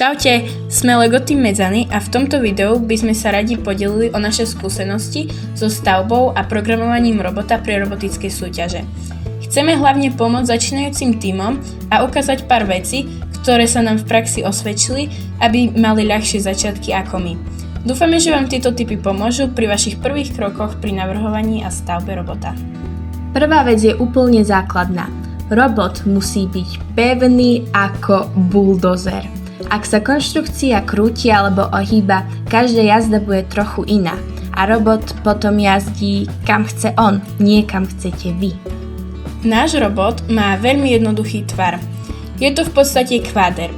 Čaute, sme LEGO Team Medzany a v tomto videu by sme sa radi podelili o naše skúsenosti so stavbou a programovaním robota pre robotické súťaže. Chceme hlavne pomôcť začínajúcim tímom a ukázať pár vecí, ktoré sa nám v praxi osvedčili, aby mali ľahšie začiatky ako my. Dúfame, že vám tieto tipy pomôžu pri vašich prvých krokoch pri navrhovaní a stavbe robota. Prvá vec je úplne základná. Robot musí byť pevný ako buldozer. Ak sa konštrukcia krúti alebo ohýba, každá jazda bude trochu iná. A robot potom jazdí kam chce on, nie kam chcete vy. Náš robot má veľmi jednoduchý tvar. Je to v podstate kváder.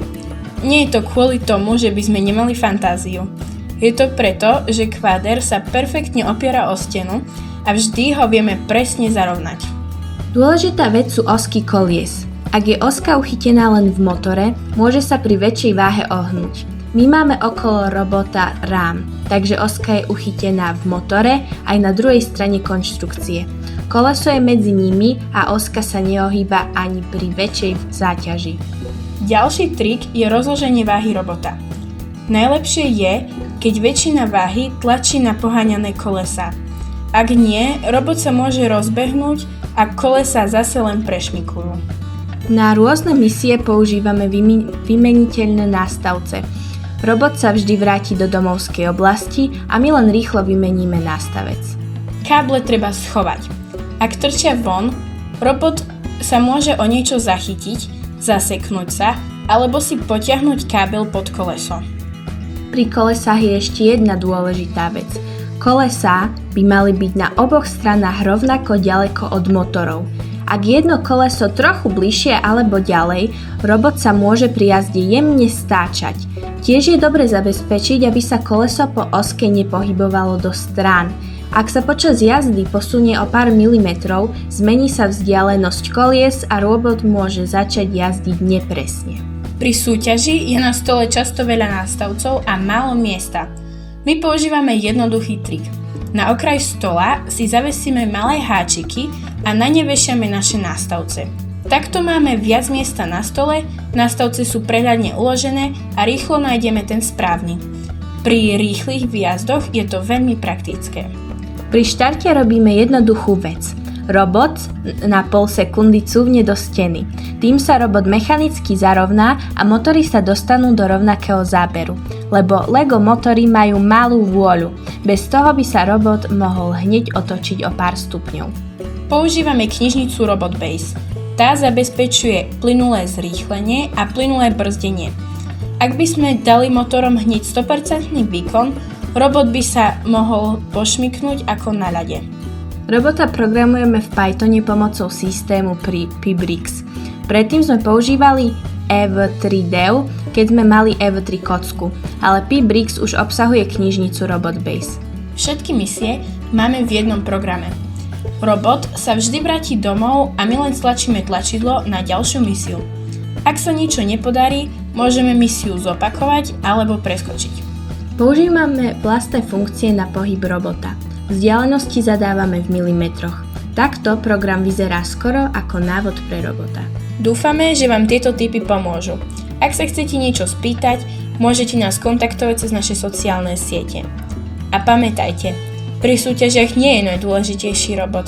Nie je to kvôli tomu, že by sme nemali fantáziu. Je to preto, že kváder sa perfektne opiera o stenu a vždy ho vieme presne zarovnať. Dôležitá vec sú osky kolies. Ak je oska uchytená len v motore, môže sa pri väčšej váhe ohnúť. My máme okolo robota rám, takže oska je uchytená v motore aj na druhej strane konštrukcie. Koleso je medzi nimi a oska sa neohýba ani pri väčšej záťaži. Ďalší trik je rozloženie váhy robota. Najlepšie je, keď väčšina váhy tlačí na poháňané kolesá. Ak nie, robot sa môže rozbehnúť a kolesá zase len prešmikujú. Na rôzne misie používame vymeniteľné nástavce. Robot sa vždy vráti do domovskej oblasti a my len rýchlo vymeníme nástavec. Káble treba schovať. Ak trčia von, robot sa môže o niečo zachytiť, zaseknúť sa alebo si potiahnuť kábel pod koleso. Pri kolesách je ešte jedna dôležitá vec. Kolesá by mali byť na oboch stranách rovnako ďaleko od motorov. Ak jedno koleso trochu bližšie alebo ďalej, robot sa môže pri jazde jemne stáčať. Tiež je dobre zabezpečiť, aby sa koleso po oske nepohybovalo do strán. Ak sa počas jazdy posunie o pár milimetrov, zmení sa vzdialenosť kolies a robot môže začať jazdiť nepresne. Pri súťaži je na stole často veľa nástavcov a málo miesta. My používame jednoduchý trik. Na okraj stola si zavesíme malé háčiky a na ne vešiame naše nástavce. Takto máme viac miesta na stole, nástavce sú prehľadne uložené a rýchlo nájdeme ten správny. Pri rýchlych výjazdoch je to veľmi praktické. Pri štarte robíme jednoduchú vec. Robot na pol sekundy cúvne do steny. Tým sa robot mechanicky zarovná a motory sa dostanú do rovnakého záberu, lebo LEGO motory majú malú vôľu. Bez toho by sa robot mohol hneď otočiť o pár stupňov. Používame knižnicu Robot Base. Tá zabezpečuje plynulé zrýchlenie a plynulé brzdenie. Ak by sme dali motorom hneď 100% výkon, robot by sa mohol pošmyknúť ako na ľade. Robota programujeme v Pythone pomocou systému PBRIX. Predtým sme používali ev3dev, keď sme mali ev3 kocku, ale PBRIX už obsahuje knižnicu Robot Base. Všetky misie máme v jednom programe. Robot sa vždy vráti domov a my len stlačíme tlačidlo na ďalšiu misiu. Ak sa niečo nepodarí, môžeme misiu zopakovať alebo preskočiť. Používame vlastné funkcie na pohyb robota. Vzdialenosti zadávame v milimetroch. Takto program vyzerá skoro ako návod pre robota. Dúfame, že vám tieto tipy pomôžu. Ak sa chcete niečo spýtať, môžete nás kontaktovať cez naše sociálne siete. A pamätajte, pri súťažiach nie je najdôležitejší robot.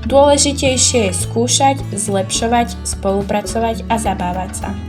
Dôležitejšie je skúšať, zlepšovať, spolupracovať a zabávať sa.